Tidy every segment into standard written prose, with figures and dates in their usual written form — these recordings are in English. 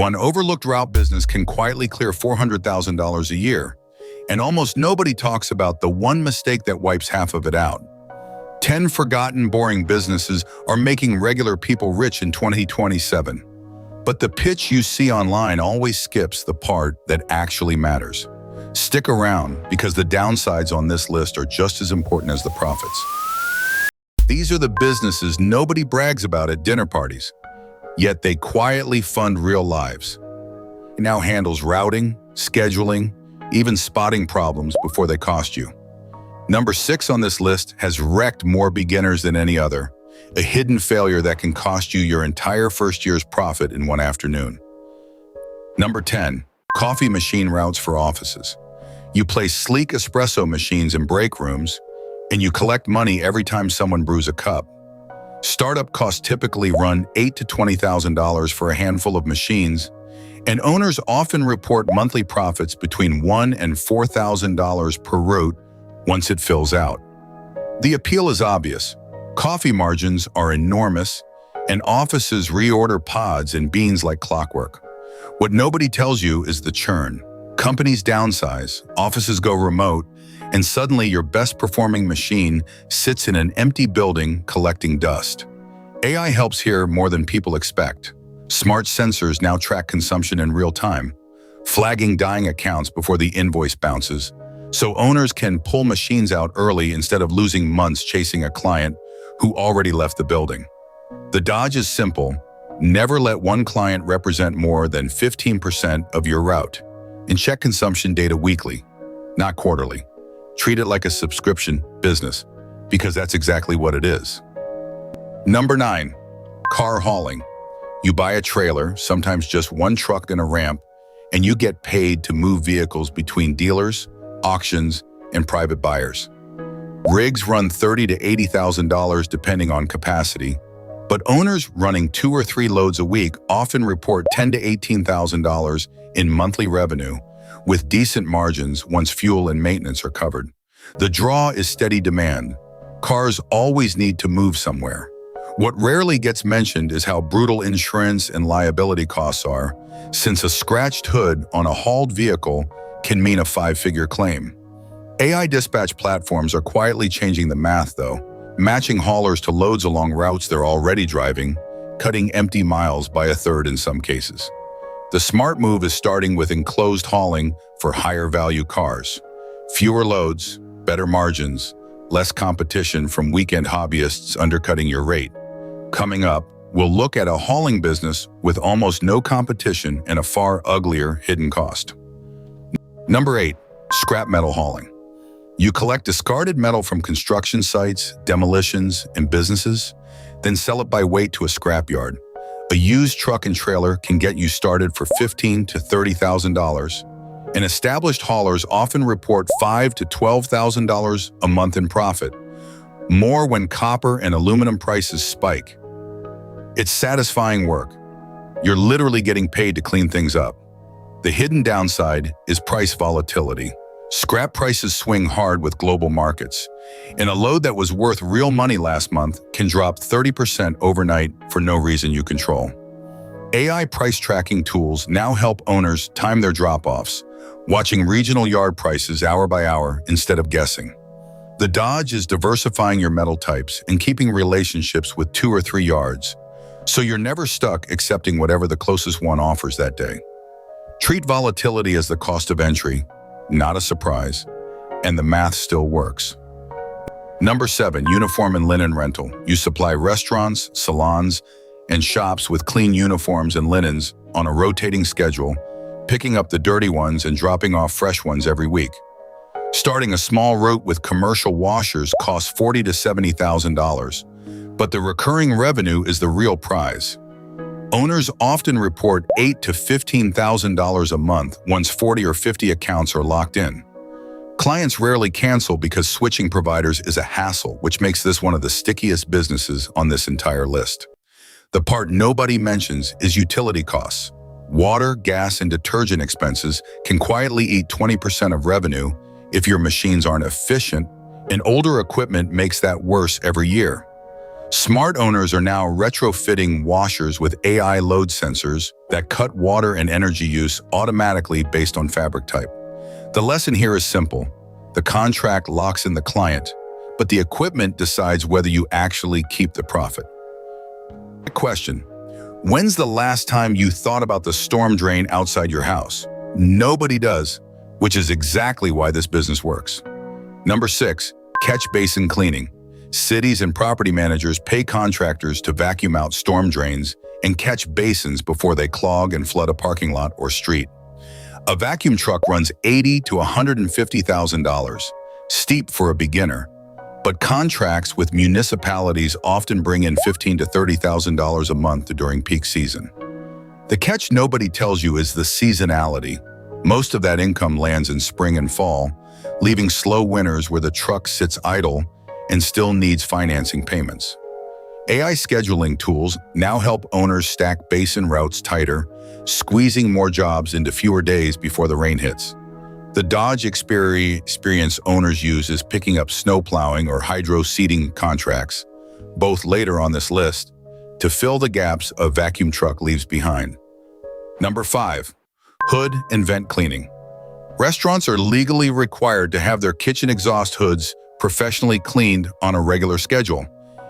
One overlooked route business can quietly clear $400,000 a year, and almost nobody talks about the one mistake that wipes half of it out. 10 forgotten boring businesses are making regular people rich in 2027. But the pitch you see online always skips the part that actually matters. Stick around, because the downsides on this list are just as important as the profits. These are the businesses nobody brags about at dinner parties, yet they quietly fund real lives. It now handles routing, scheduling, even spotting problems before they cost you. Number 6 on this list has wrecked more beginners than any other, a hidden failure that can cost you your entire first year's profit in one afternoon. Number 10, coffee machine routes for offices. You place sleek espresso machines in break rooms, and you collect money every time someone brews a cup. Startup costs typically run $8,000 to $20,000 for a handful of machines, and owners often report monthly profits between $1,000 and $4,000 per route once it fills out. The appeal is obvious. Coffee margins are enormous, and offices reorder pods and beans like clockwork. What nobody tells you is the churn. Companies downsize, offices go remote, and suddenly your best performing machine sits in an empty building collecting dust. AI helps here more than people expect. Smart sensors now track consumption in real time, flagging dying accounts before the invoice bounces, so owners can pull machines out early instead of losing months chasing a client who already left the building. The dodge is simple. Never let one client represent more than 15% of your route, and check consumption data weekly, not quarterly. Treat it like a subscription business, because that's exactly what it is. Number 9, car hauling. You buy a trailer, sometimes just one truck and a ramp, and you get paid to move vehicles between dealers, auctions, and private buyers. Rigs run $30,000 to $80,000 depending on capacity, but owners running 2 or 3 loads a week often report $10,000 to $18,000 in monthly revenue, with decent margins once fuel and maintenance are covered. The draw is steady demand. Cars always need to move somewhere. What rarely gets mentioned is how brutal insurance and liability costs are, since a scratched hood on a hauled vehicle can mean a 5-figure claim. AI dispatch platforms are quietly changing the math, though, matching haulers to loads along routes they're already driving, cutting empty miles by 1/3 in some cases. The smart move is starting with enclosed hauling for higher-value cars. Fewer loads, better margins, less competition from weekend hobbyists undercutting your rate. Coming up, we'll look at a hauling business with almost no competition and a far uglier hidden cost. Number 8, scrap metal hauling. You collect discarded metal from construction sites, demolitions, and businesses, then sell it by weight to a scrapyard. A used truck and trailer can get you started for $15,000 to $30,000, and established haulers often report $5,000 to $12,000 a month in profit, more when copper and aluminum prices spike. It's satisfying work. You're literally getting paid to clean things up. The hidden downside is price volatility. Scrap prices swing hard with global markets, and a load that was worth real money last month can drop 30% overnight for no reason you control. AI price tracking tools now help owners time their drop-offs, watching regional yard prices hour by hour instead of guessing. The dodge is diversifying your metal types and keeping relationships with 2 or 3 yards, so you're never stuck accepting whatever the closest one offers that day. Treat volatility as the cost of entry, not a surprise, and the math still works. Number 7, uniform and linen rental. You supply restaurants, salons, and shops with clean uniforms and linens on a rotating schedule, picking up the dirty ones and dropping off fresh ones every week. Starting a small route with commercial washers costs $40,000 to $70,000, but the recurring revenue is the real prize. Owners often report $8,000 to $15,000 a month once 40 or 50 accounts are locked in. Clients rarely cancel because switching providers is a hassle, which makes this one of the stickiest businesses on this entire list. The part nobody mentions is utility costs. Water, gas, and detergent expenses can quietly eat 20% of revenue if your machines aren't efficient, and older equipment makes that worse every year. Smart owners are now retrofitting washers with AI load sensors that cut water and energy use automatically based on fabric type. The lesson here is simple. The contract locks in the client, but the equipment decides whether you actually keep the profit. Question: when's the last time you thought about the storm drain outside your house? Nobody does, which is exactly why this business works. Number 6, catch basin cleaning. Cities and property managers pay contractors to vacuum out storm drains and catch basins before they clog and flood a parking lot or street. A vacuum truck runs $80,000 to $150,000, steep for a beginner, but contracts with municipalities often bring in $15,000 to $30,000 a month during peak season. The catch nobody tells you is the seasonality. Most of that income lands in spring and fall, leaving slow winters where the truck sits idle and still needs financing payments. AI scheduling tools now help owners stack basin routes tighter, squeezing more jobs into fewer days before the rain hits. The Dodge experience owners use is picking up snow plowing or hydro seeding contracts, both later on this list, to fill the gaps a vacuum truck leaves behind. Number 5, hood and vent cleaning. Restaurants are legally required to have their kitchen exhaust hoods professionally cleaned on a regular schedule,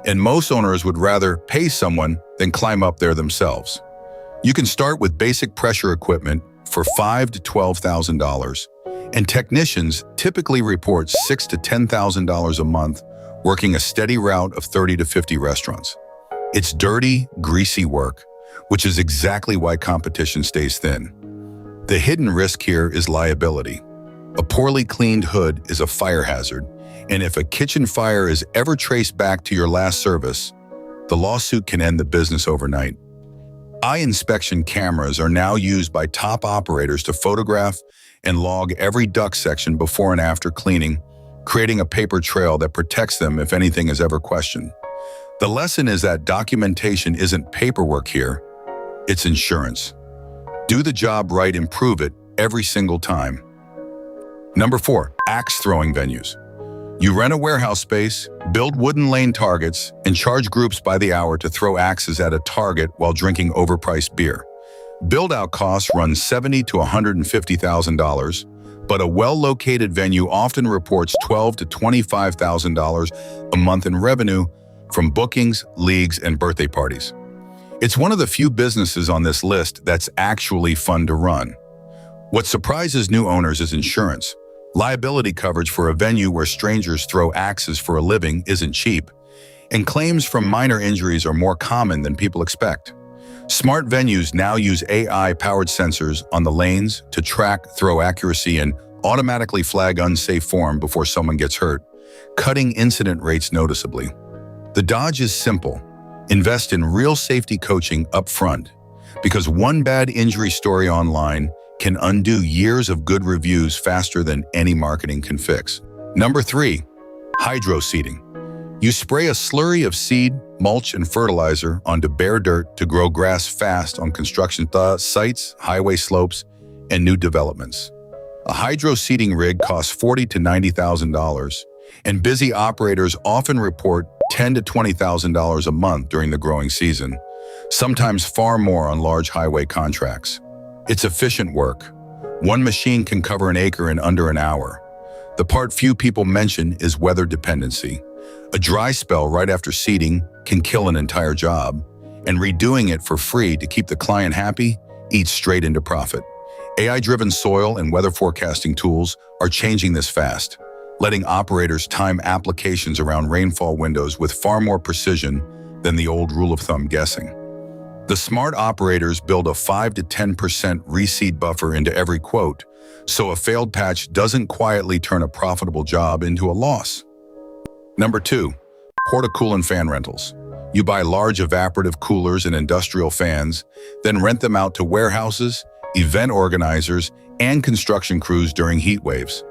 and most owners would rather pay someone than climb up there themselves. You can start with basic pressure equipment for $5,000 to $12,000, and technicians typically report $6,000 to $10,000 a month working a steady route of 30 to 50 restaurants. It's dirty, greasy work, which is exactly why competition stays thin. The hidden risk here is liability. A poorly cleaned hood is a fire hazard, and if a kitchen fire is ever traced back to your last service, the lawsuit can end the business overnight. Eye inspection cameras are now used by top operators to photograph and log every duct section before and after cleaning, creating a paper trail that protects them if anything is ever questioned. The lesson is that documentation isn't paperwork here, it's insurance. Do the job right and prove it every single time. Number 4, axe throwing venues. You rent a warehouse space, build wooden lane targets, and charge groups by the hour to throw axes at a target while drinking overpriced beer. Build-out costs run $70,000 to $150,000, but a well-located venue often reports $12,000 to $25,000 a month in revenue from bookings, leagues, and birthday parties. It's one of the few businesses on this list that's actually fun to run. What surprises new owners is insurance. Liability coverage for a venue where strangers throw axes for a living isn't cheap, and claims from minor injuries are more common than people expect. Smart venues now use AI-powered sensors on the lanes to track throw accuracy and automatically flag unsafe form before someone gets hurt, cutting incident rates noticeably. The dodge is simple. Invest in real safety coaching up front, because one bad injury story online can undo years of good reviews faster than any marketing can fix. Number 3, hydro seeding. You spray a slurry of seed, mulch, and fertilizer onto bare dirt to grow grass fast on construction sites, highway slopes, and new developments. A hydro seeding rig costs $40,000 to $90,000, and busy operators often report $10,000 to $20,000 a month during the growing season, sometimes far more on large highway contracts. It's efficient work. One machine can cover an acre in under an hour. The part few people mention is weather dependency. A dry spell right after seeding can kill an entire job, and redoing it for free to keep the client happy eats straight into profit. AI-driven soil and weather forecasting tools are changing this fast, letting operators time applications around rainfall windows with far more precision than the old rule of thumb guessing. The smart operators build a 5% to 10% reseed buffer into every quote, so a failed patch doesn't quietly turn a profitable job into a loss. Number 2, porta-coolant fan rentals. You buy large evaporative coolers and industrial fans, then rent them out to warehouses, event organizers, and construction crews during heat waves.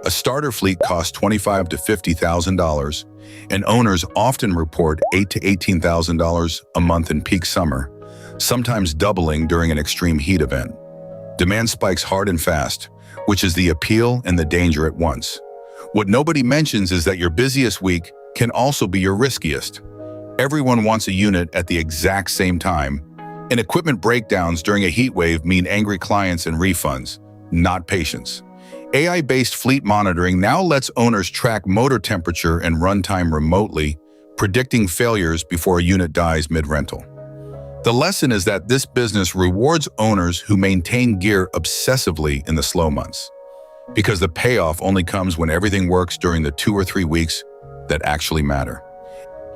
A starter fleet costs $25,000 to $50,000, and owners often report $8,000 to $18,000 a month in peak summer, sometimes doubling during an extreme heat event. Demand spikes hard and fast, which is the appeal and the danger at once. What nobody mentions is that your busiest week can also be your riskiest. Everyone wants a unit at the exact same time, and equipment breakdowns during a heat wave mean angry clients and refunds, not patience. AI-based fleet monitoring now lets owners track motor temperature and runtime remotely, predicting failures before a unit dies mid-rental. The lesson is that this business rewards owners who maintain gear obsessively in the slow months, because the payoff only comes when everything works during the 2 or 3 weeks that actually matter.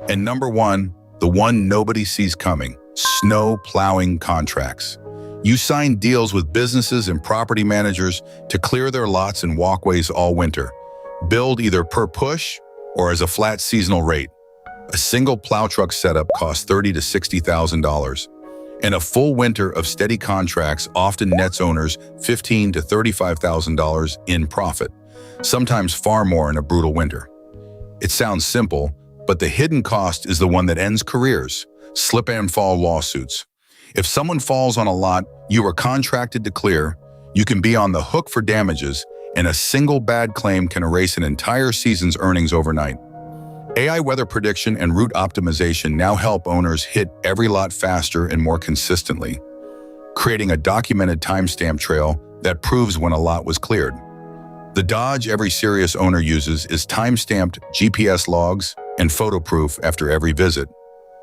And number one, the one nobody sees coming, snow plowing contracts. You sign deals with businesses and property managers to clear their lots and walkways all winter, billed either per push or as a flat seasonal rate. A single plow truck setup costs $30,000 to $60,000, and a full winter of steady contracts often nets owners $15,000 to $35,000 in profit, sometimes far more in a brutal winter. It sounds simple, but the hidden cost is the one that ends careers: slip and fall lawsuits. If someone falls on a lot you were contracted to clear, you can be on the hook for damages, and a single bad claim can erase an entire season's earnings overnight. AI weather prediction and route optimization now help owners hit every lot faster and more consistently, creating a documented timestamp trail that proves when a lot was cleared. The dodge every serious owner uses is time-stamped GPS logs and photo proof after every visit,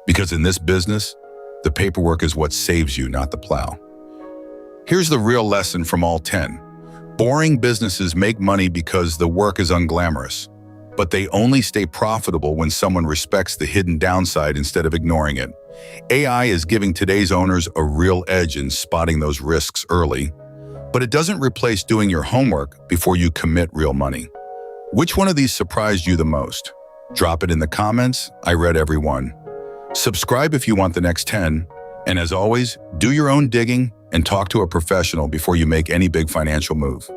because in this business, the paperwork is what saves you, not the plow. Here's the real lesson from all 10. Boring businesses make money because the work is unglamorous, but they only stay profitable when someone respects the hidden downside instead of ignoring it. AI is giving today's owners a real edge in spotting those risks early, but it doesn't replace doing your homework before you commit real money. Which one of these surprised you the most? Drop it in the comments. I read every one. Subscribe if you want the next 10, and as always, do your own digging and talk to a professional before you make any big financial move.